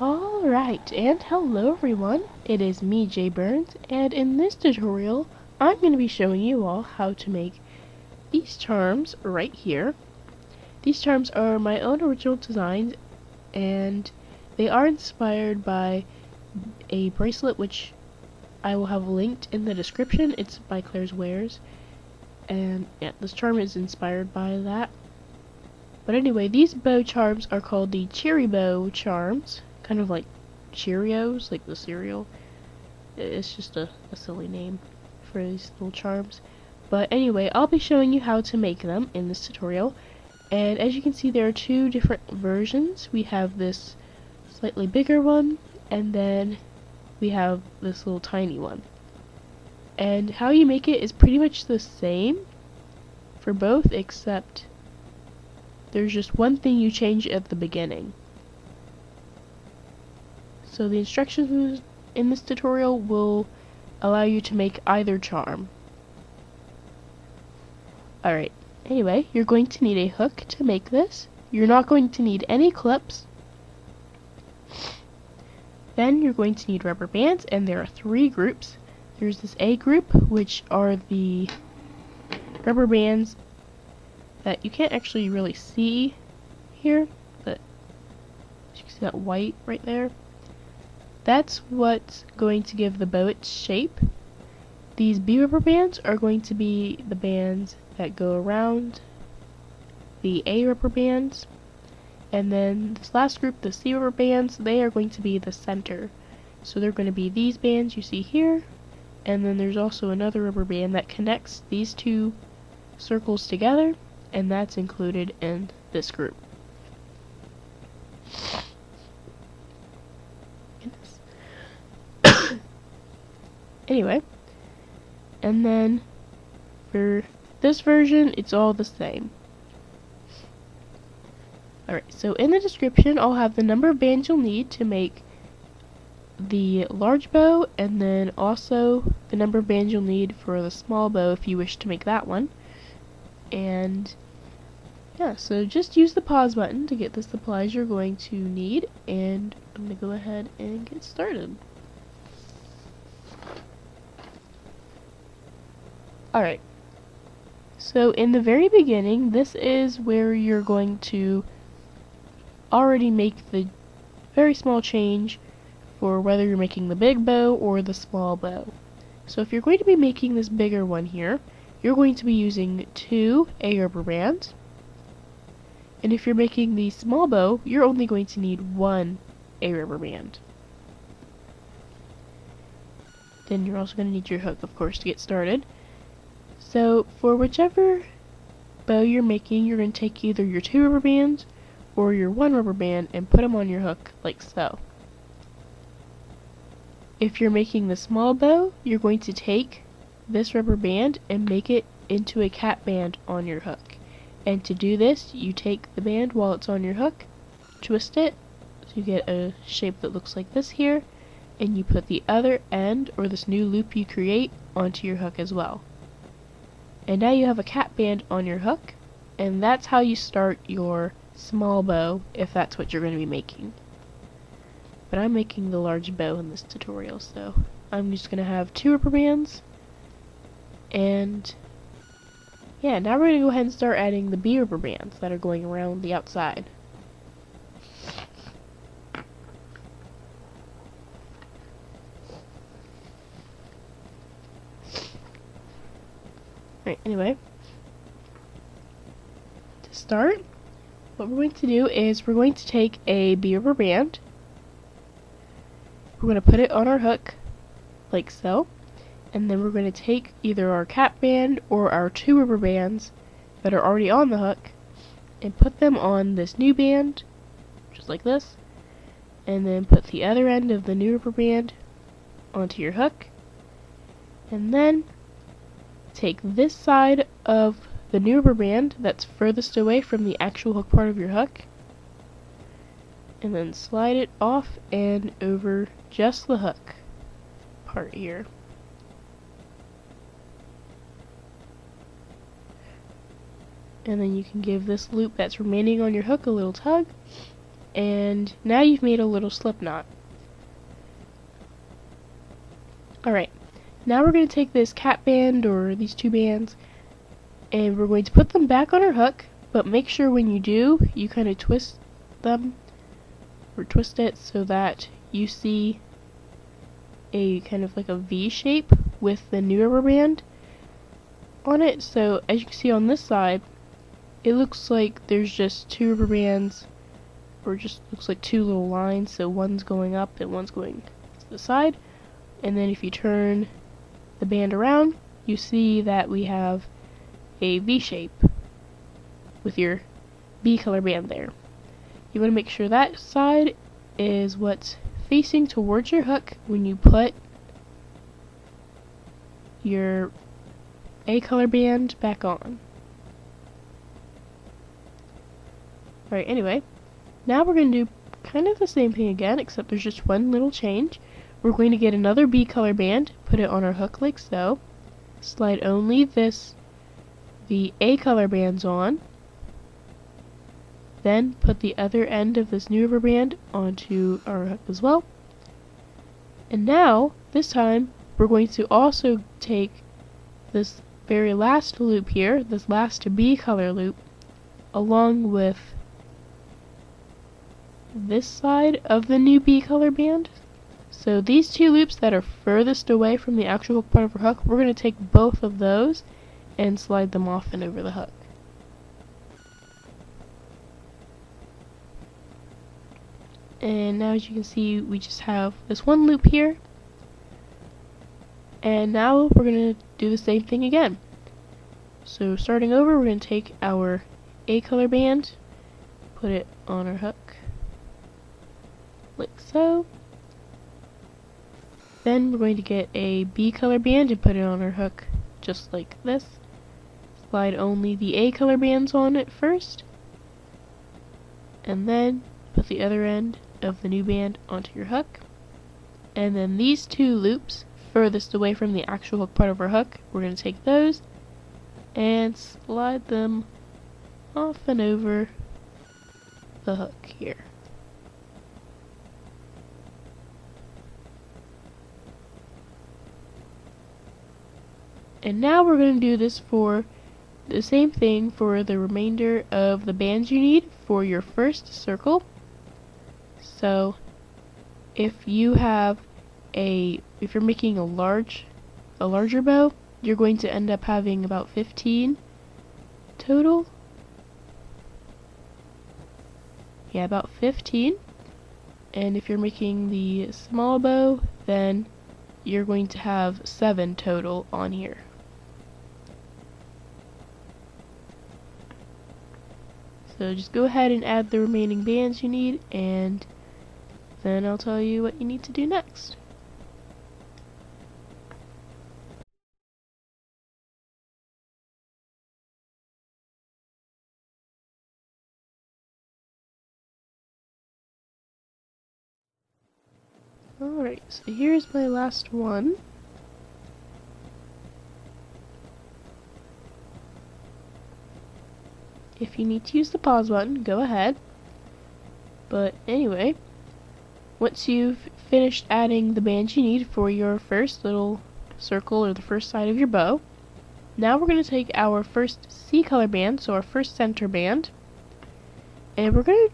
Alright, and hello everyone, it is me, Jay Burns, and in this tutorial, I'm going to be showing you all how to make these charms right here. These charms are my own original designs, and they are inspired by a bracelet which I will have linked in the description. It's by Claire's Wares, and yeah, this charm is inspired by that. But anyway, these bow charms are called the Cheeri-Bow charms. Kind of like Cheerios, like the cereal. It's just a silly name for these little charms. But anyway, I'll be showing you how to make them in this tutorial. And as you can see, there are two different versions. We have this slightly bigger one, and then we have this little tiny one. And how you make it is pretty much the same for both, except there's just one thing you change at the beginning. So the instructions in this tutorial will allow you to make either charm. Alright, anyway, you're going to need a hook to make this. You're not going to need any clips. Then you're going to need rubber bands, and there are three groups. There's this A group, which are the rubber bands that you can't actually really see here, but you can see that white right there. That's what's going to give the bow its shape. These B rubber bands are going to be the bands that go around the A rubber bands. And then this last group, the C rubber bands, they are going to be the center. So they're going to be these bands you see here. And then there's also another rubber band that connects these two circles together, and that's included in this group. Anyway, and then for this version, it's all the same. Alright, so in the description, I'll have the number of bands you'll need to make the large bow, and then also the number of bands you'll need for the small bow if you wish to make that one. And yeah, so just use the pause button to get the supplies you're going to need, and I'm going to go ahead and get started. Alright, so in the very beginning, this is where you're going to already make the very small change for whether you're making the big bow or the small bow. So if you're going to be making this bigger one here, you're going to be using 2 A rubber bands. And if you're making the small bow, you're only going to need 1 A rubber band. Then you're also going to need your hook, of course, to get started. So for whichever bow you're making, you're going to take either your 2 rubber bands or your 1 rubber band and put them on your hook, like so. If you're making the small bow, you're going to take this rubber band and make it into a cap band on your hook. And to do this, you take the band while it's on your hook, twist it, so you get a shape that looks like this here, and you put the other end, or this new loop you create, onto your hook as well. And now you have a cap band on your hook, and that's how you start your small bow, if that's what you're going to be making. But I'm making the large bow in this tutorial, so I'm just going to have 2 rubber bands. And yeah, now we're going to go ahead and start adding the B rubber bands that are going around the outside. Alright, anyway, to start, what we're going to do is we're going to take a B rubber band. We're going to put it on our hook, like so. And then we're going to take either our cap band or our 2 rubber bands that are already on the hook and put them on this new band, just like this. And then put the other end of the new rubber band onto your hook. And then take this side of the new rubber band that's furthest away from the actual hook part of your hook, and then slide it off and over just the hook part here. And then you can give this loop that's remaining on your hook a little tug, And now you've made a little slip knot. Alright, now we're going to take this cat band or these two bands and we're going to put them back on our hook, but make sure when you do, you kind of twist them or twist it so that you see a kind of like a V shape with the new rubber band on it. So as you can see on this side, it looks like there's just two rubber bands, or just looks like two little lines, so one's going up and one's going to the side. And then if you turn the band around, you see that we have a V shape with your B color band there. You want to make sure that side is what's facing towards your hook when you put your A color band back on. Alright, anyway, now we're going to do kind of the same thing again, except there's just one little change. We're going to get another B color band, put it on our hook like so, slide only the A color bands on, then put the other end of this new rubber band onto our hook as well. And now, this time, we're going to also take this very last loop here, this last B color loop, along with this side of the new B color band. So these two loops that are furthest away from the actual hook part of our hook, we're going to take both of those and slide them off and over the hook. And now as you can see, we just have this one loop here. And now we're going to do the same thing again. So starting over, we're going to take our A color band, put it on our hook like so. Then we're going to get a B color band and put it on our hook just like this. Slide only the A color bands on it first, and then put the other end of the new band onto your hook. And then these two loops furthest away from the actual hook part of our hook, we're going to take those and slide them off and over the hook here. And now we're going to do this for the same thing for the remainder of the bands you need for your first circle. So if you have if you're making a larger bow, you're going to end up having about 15 total. Yeah, about 15. And if you're making the small bow, then you're going to have 7 total on here. So just go ahead and add the remaining bands you need, and then I'll tell you what you need to do next. Alright, so here's my last one. If you need to use the pause button, go ahead. But anyway, once you've finished adding the bands you need for your first little circle or the first side of your bow, now we're going to take our first C color band, so our first center band, and we're going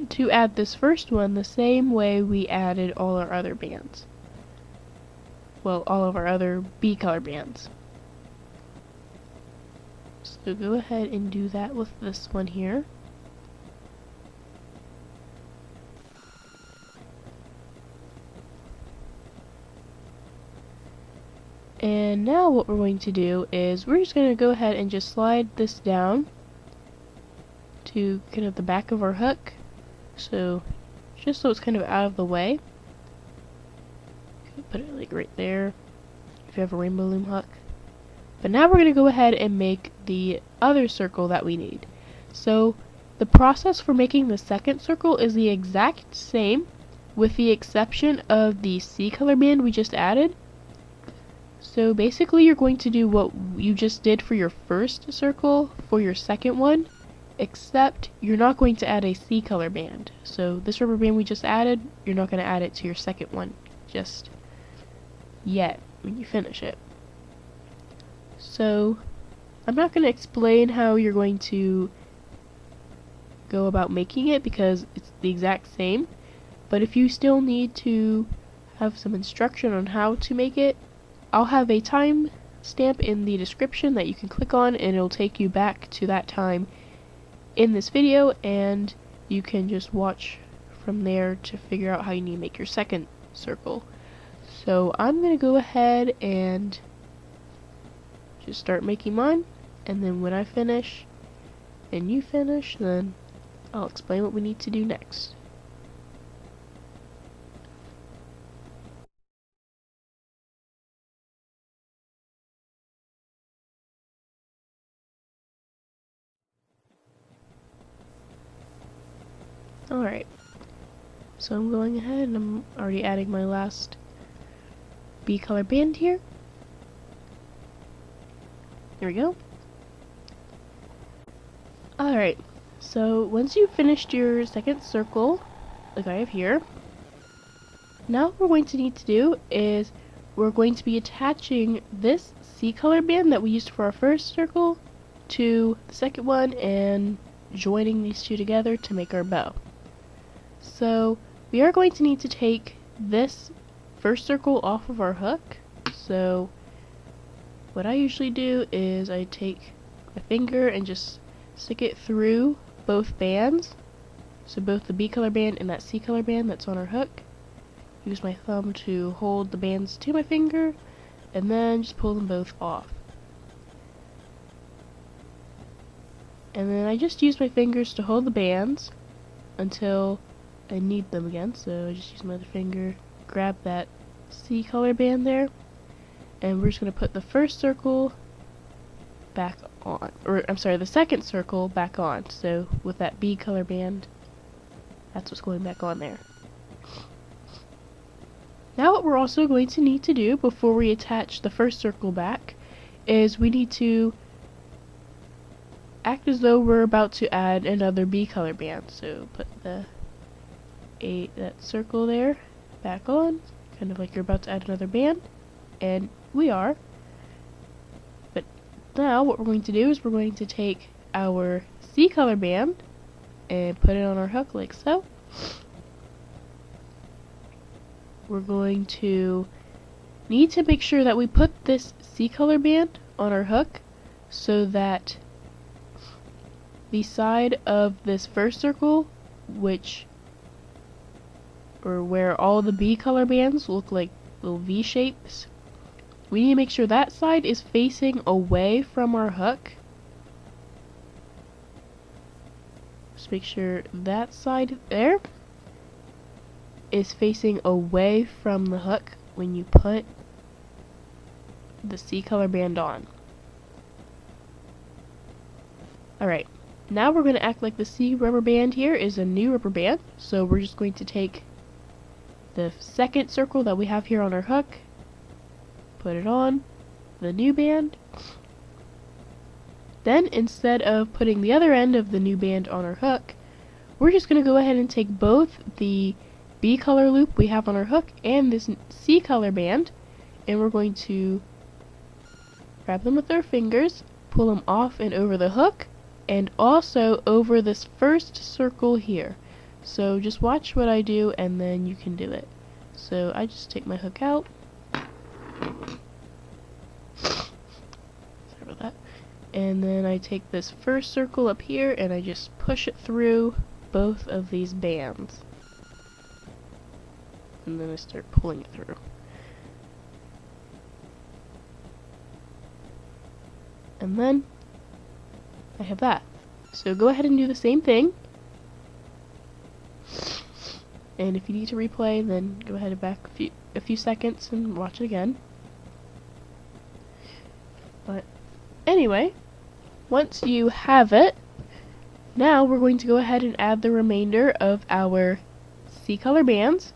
to add this first one the same way we added all our other bands. Well, all of our other B color bands. So go ahead and do that with this one here. And now what we're going to do is we're just going to go ahead and just slide this down to kind of the back of our hook. So just so it's kind of out of the way. Put it like right there if you have a rainbow loom hook. But now we're going to go ahead and make the other circle that we need. So the process for making the second circle is the exact same, with the exception of the C color band we just added. So basically you're going to do what you just did for your first circle for your second one, except you're not going to add a C color band. So this rubber band we just added, you're not going to add it to your second one just yet when you finish it. So I'm not going to explain how you're going to go about making it because it's the exact same, but if you still need to have some instruction on how to make it, I'll have a time stamp in the description that you can click on, and it'll take you back to that time in this video, and you can just watch from there to figure out how you need to make your second circle. So I'm going to go ahead and just start making mine, and then when I finish and you finish, then I'll explain what we need to do next. Alright, so I'm going ahead and I'm already adding my last B color band here. There we go. Alright, so once you've finished your second circle, like I have here, now what we're going to need to do is we're going to be attaching this C color band that we used for our first circle to the second one and joining these two together to make our bow. So we are going to need to take this first circle off of our hook. So what I usually do is I take my finger and just stick it through both bands, so both the B color band and that C color band that's on our hook. Use my thumb to hold the bands to my finger and then just pull them both off. And then I just use my fingers to hold the bands until I need them again, so I just use my other finger, grab that C color band there, and we're just going to put the first circle back on, or I'm sorry, the second circle back on. So with that B color band, that's what's going back on there. Now what we're also going to need to do before we attach the first circle back is we need to act as though we're about to add another B color band. So put that circle there back on, kind of like you're about to add another band, and we are. But now what we're going to do is we're going to take our C color band and put it on our hook like so. We're going to need to make sure that we put this C color band on our hook so that the side of this first circle, where all the B color bands look like little V shapes, we need to make sure that side is facing away from our hook. Just make sure that side there is facing away from the hook when you put the C color band on. Alright, now we're going to act like the C rubber band here is a new rubber band, so we're just going to take the second circle that we have here on our hook, put it on the new band. Then instead of putting the other end of the new band on our hook, we're just going to go ahead and take both the B color loop we have on our hook and this C color band, and we're going to grab them with our fingers, pull them off and over the hook, and also over this first circle here. So just watch what I do and then you can do it. So I just take my hook out. Sorry about that. And then I take this first circle up here and I just push it through both of these bands. And then I start pulling it through. And then I have that. So go ahead and do the same thing. And if you need to replay, then go ahead and back a few seconds and watch it again. But anyway, once you have it, now we're going to go ahead and add the remainder of our C color bands.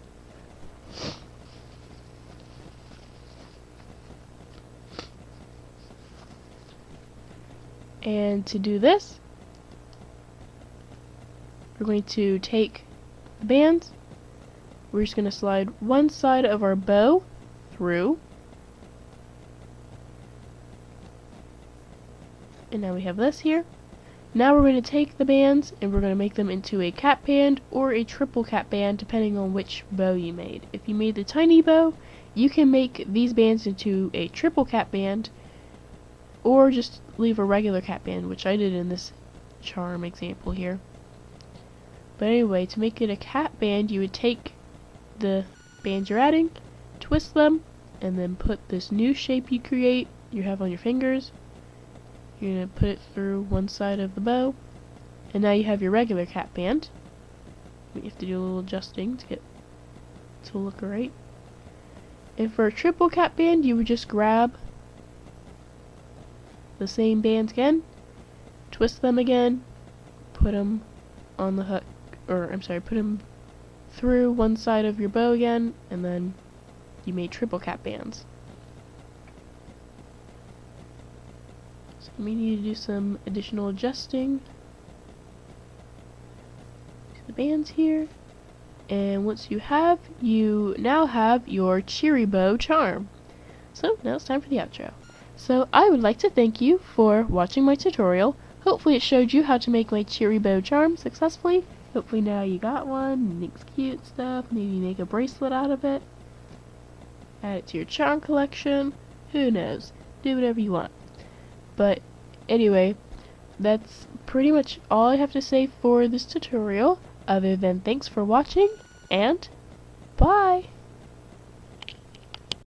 And to do this, we're going to take the bands. We're just going to slide one side of our bow through. And now we have this here. Now we're going to take the bands and we're going to make them into a cap band or a triple cap band depending on which bow you made. If you made the tiny bow, you can make these bands into a triple cap band or just leave a regular cap band, which I did in this charm example here. But anyway, to make it a cap band, you would take the bands you're adding, twist them, and then put this new shape you have on your fingers. You're going to put it through one side of the bow, and now you have your regular cap band. You have to do a little adjusting to get it to look right. And for a triple cap band, you would just grab the same bands again, twist them again, put them on the hook, put them through one side of your bow again, and then you made triple cap bands. So we need to do some additional adjusting to the bands here. And once you now have your Cheeri-Bow charm. So now it's time for the outro. So I would like to thank you for watching my tutorial. Hopefully it showed you how to make my Cheeri-Bow charm successfully. Hopefully now you got one, makes cute stuff, maybe make a bracelet out of it. Add it to your charm collection, who knows, do whatever you want. But anyway, that's pretty much all I have to say for this tutorial, other than thanks for watching, and bye!